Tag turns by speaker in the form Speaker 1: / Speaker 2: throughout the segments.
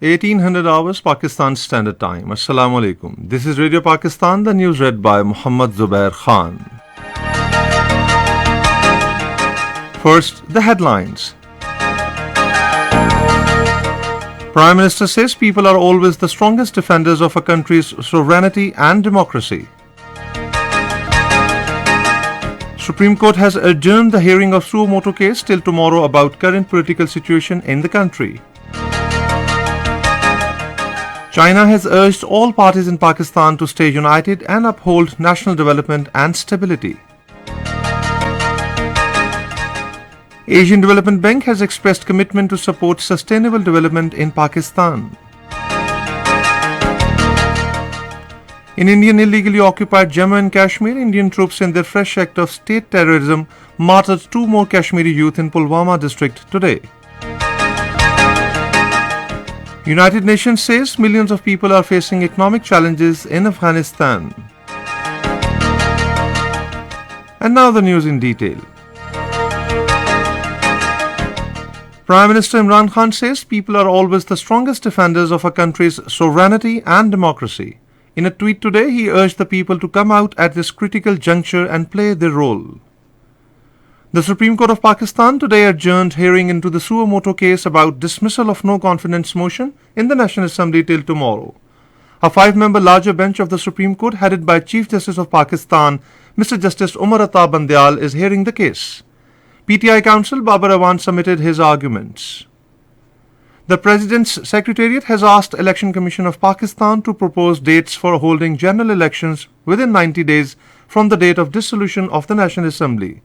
Speaker 1: 1800 hours Pakistan Standard Time. Assalamu alaikum. This is Radio Pakistan, the news read by Muhammad Zubair Khan. First, the headlines. Prime Minister says people are always the strongest defenders of a country's sovereignty and democracy. Supreme Court has adjourned the hearing of suo motu case till tomorrow about current political situation in the country. China has urged all parties in Pakistan to stay united and uphold national development and stability. Asian Development Bank has expressed commitment to support sustainable development in Pakistan. In Indian illegally occupied Jammu and Kashmir, Indian troops in their fresh act of state terrorism martyred 2 more Kashmiri youth in Pulwama district today. United Nations says millions of people are facing economic challenges in Afghanistan. And now the news in detail. Prime Minister Imran Khan says people are always the strongest defenders of a country's sovereignty and democracy. In a tweet today, he urged the people to come out at this critical juncture and play their role. The Supreme Court of Pakistan today adjourned hearing into the suo motu case about dismissal of no confidence motion in the National Assembly till tomorrow. A 5-member larger bench of the Supreme Court headed by Chief Justice of Pakistan, Mr. Justice Umar Ata Bandial, is hearing the case. PTI counsel Babar Awan submitted his arguments. The President's Secretariat has asked Election Commission of Pakistan to propose dates for holding general elections within 90 days from the date of dissolution of the National Assembly.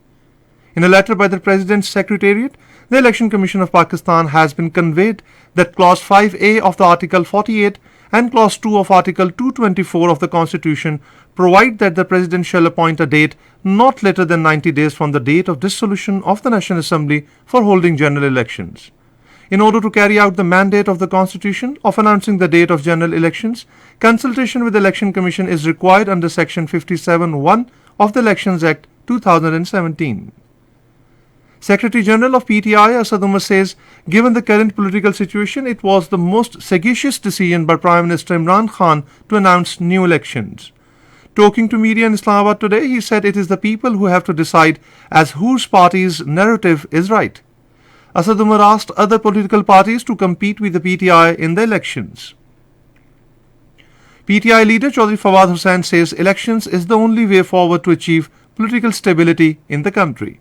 Speaker 1: In a letter by the President's Secretariat, the Election Commission of Pakistan has been conveyed that Clause 5A of the Article 48 and Clause 2 of Article 224 of the Constitution provide that the President shall appoint a date not later than 90 days from the date of dissolution of the National Assembly for holding general elections. In order to carry out the mandate of the Constitution of announcing the date of general elections, consultation with the Election Commission is required under Section 57(1) of the Elections Act 2017. Secretary General of PTI Asad Umar says, given the current political situation, it was the most sagacious decision by Prime Minister Imran Khan to announce new elections. Talking to media in Islamabad today, he said it is the people who have to decide as whose party's narrative is right. Asad Umar asked other political parties to compete with the PTI in the elections. PTI leader Chaudhry Fawad Hussain says elections is the only way forward to achieve political stability in the country.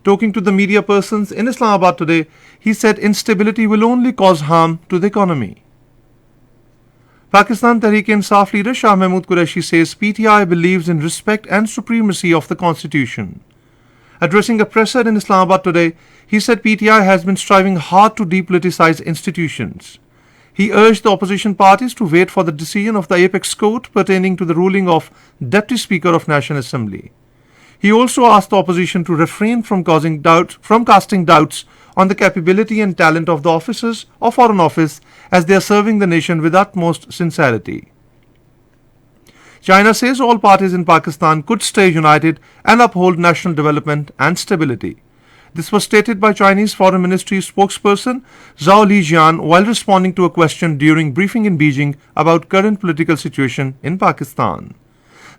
Speaker 1: Talking to the media persons in Islamabad today, he said instability will only cause harm to the economy. Pakistan Tehreek-e-Insaf leader Shah Mahmood Qureshi says PTI believes in respect and supremacy of the Constitution. Addressing a presser in Islamabad today, he said PTI has been striving hard to depoliticize institutions. He urged the opposition parties to wait for the decision of the Apex Court pertaining to the ruling of Deputy Speaker of National Assembly. He also asked the opposition to refrain from casting doubts on the capability and talent of the officers of Foreign Office as they are serving the nation with utmost sincerity. China says all parties in Pakistan could stay united and uphold national development and stability. This was stated by Chinese Foreign Ministry spokesperson Zhao Lijian while responding to a question during briefing in Beijing about current political situation in Pakistan.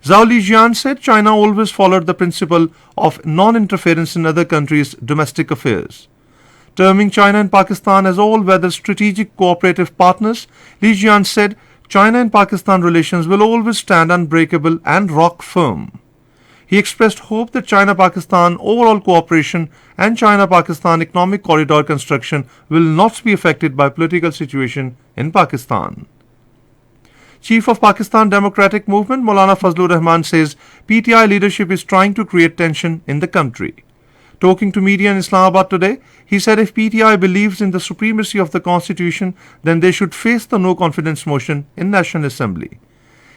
Speaker 1: Zhao Lijian said China always followed the principle of non-interference in other countries' domestic affairs. Terming China and Pakistan as all-weather strategic cooperative partners, Lijian said China and Pakistan relations will always stand unbreakable and rock firm. He expressed hope that China-Pakistan overall cooperation and China-Pakistan economic corridor construction will not be affected by political situation in Pakistan. Chief of Pakistan Democratic Movement Maulana Fazlur Rahman says PTI leadership is trying to create tension in the country. Talking to media in Islamabad today, he said if PTI believes in the supremacy of the Constitution, then they should face the no confidence motion in National Assembly.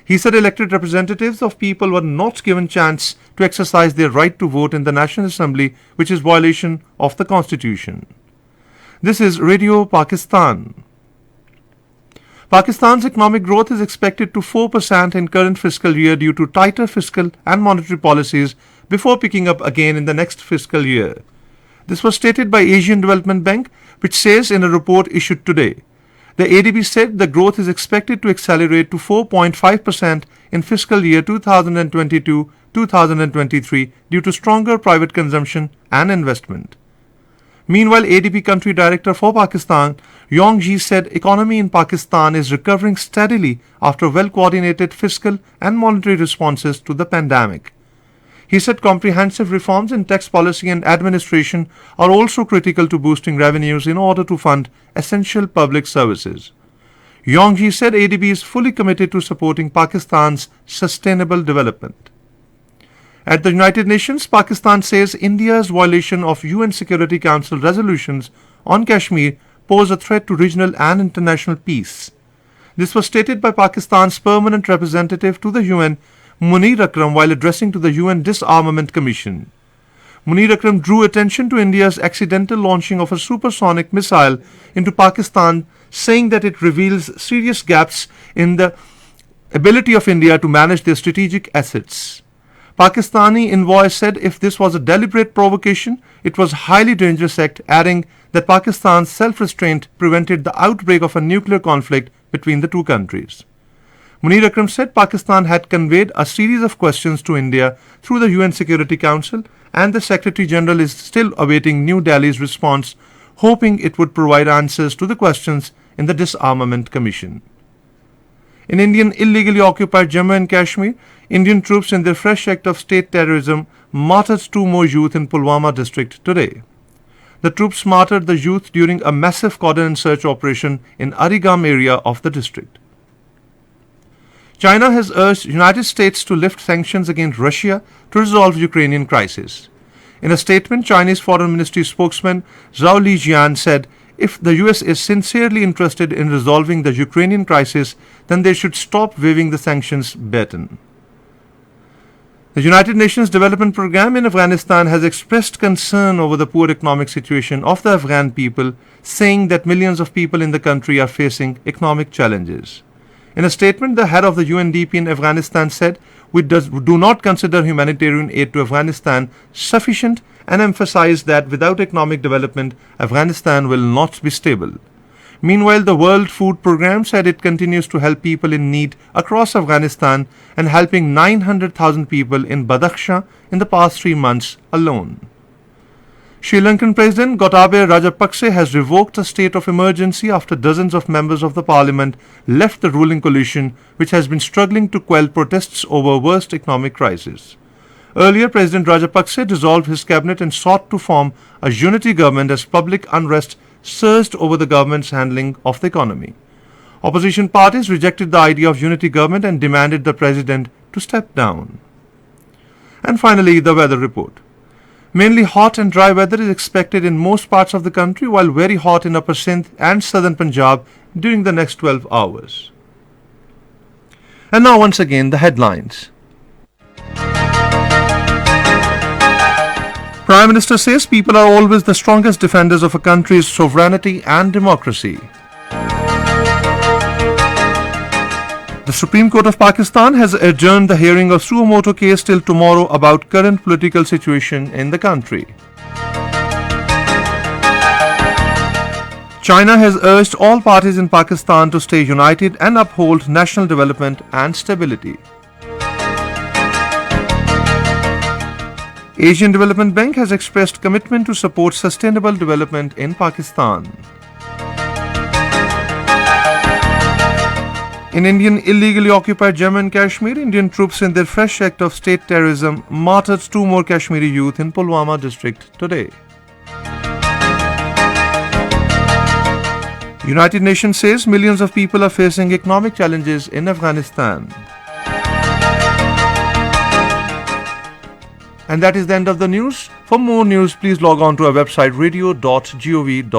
Speaker 1: He said elected representatives of people were not given chance to exercise their right to vote in the National Assembly, which is violation of the Constitution. This is Radio Pakistan. Pakistan's economic growth is expected to 4% in current fiscal year due to tighter fiscal and monetary policies before picking up again in the next fiscal year. This was stated by Asian Development Bank, which says in a report issued today. The ADB said the growth is expected to accelerate to 4.5% in fiscal year 2022-2023 due to stronger private consumption and investment. Meanwhile, ADB country director for Pakistan, Yongji, said economy in Pakistan is recovering steadily after well-coordinated fiscal and monetary responses to the pandemic. He said comprehensive reforms in tax policy and administration are also critical to boosting revenues in order to fund essential public services. Yongji said ADB is fully committed to supporting Pakistan's sustainable development. At the United Nations, Pakistan says India's violation of UN Security Council resolutions on Kashmir pose a threat to regional and international peace. This was stated by Pakistan's permanent representative to the UN, Munir Akram, while addressing to the UN Disarmament Commission. Munir Akram drew attention to India's accidental launching of a supersonic missile into Pakistan, saying that it reveals serious gaps in the ability of India to manage their strategic assets. Pakistani envoy said if this was a deliberate provocation, it was a highly dangerous act, adding that Pakistan's self-restraint prevented the outbreak of a nuclear conflict between the two countries. Munir Akram said Pakistan had conveyed a series of questions to India through the UN Security Council, and the Secretary General is still awaiting New Delhi's response, hoping it would provide answers to the questions in the Disarmament Commission. In Indian illegally occupied Jammu and Kashmir, Indian troops in their fresh act of state terrorism martyred 2 more youth in Pulwama district today. The troops martyred the youth during a massive cordon and search operation in Arigam area of the district. China has urged United States to lift sanctions against Russia to resolve Ukrainian crisis. In a statement, Chinese Foreign Ministry spokesman Zhao Lijian said if the US is sincerely interested in resolving the Ukrainian crisis, then they should stop waving the sanctions baton. The United Nations Development Programme in Afghanistan has expressed concern over the poor economic situation of the Afghan people, saying that millions of people in the country are facing economic challenges. In a statement, the head of the UNDP in Afghanistan said, "We do not consider humanitarian aid to Afghanistan sufficient and emphasized that without economic development, Afghanistan will not be stable." Meanwhile, the World Food Programme said it continues to help people in need across Afghanistan and helping 900,000 people in Badakhshan in the past 3 months alone. Sri Lankan President Gotabaya Rajapaksa has revoked a state of emergency after dozens of members of the parliament left the ruling coalition, which has been struggling to quell protests over worst economic crisis. Earlier, President Rajapaksa dissolved his cabinet and sought to form a unity government as public unrest surged over the government's handling of the economy. Opposition parties rejected the idea of unity government and demanded the president to step down. And finally, the weather report. Mainly hot and dry weather is expected in most parts of the country, while very hot in Upper Sindh and southern Punjab during the next 12 hours. And now once again the headlines. Prime Minister says people are always the strongest defenders of a country's sovereignty and democracy. The Supreme Court of Pakistan has adjourned the hearing of suo motu case till tomorrow about current political situation in the country. China has urged all parties in Pakistan to stay united and uphold national development and stability. Asian Development Bank has expressed commitment to support sustainable development in Pakistan. In Indian illegally occupied Jammu and Kashmir, Indian troops in their fresh act of state terrorism martyred 2 more Kashmiri youth in Pulwama district today. United Nations says millions of people are facing economic challenges in Afghanistan. And that is the end of the news. For more news, please log on to our website radio.gov.in.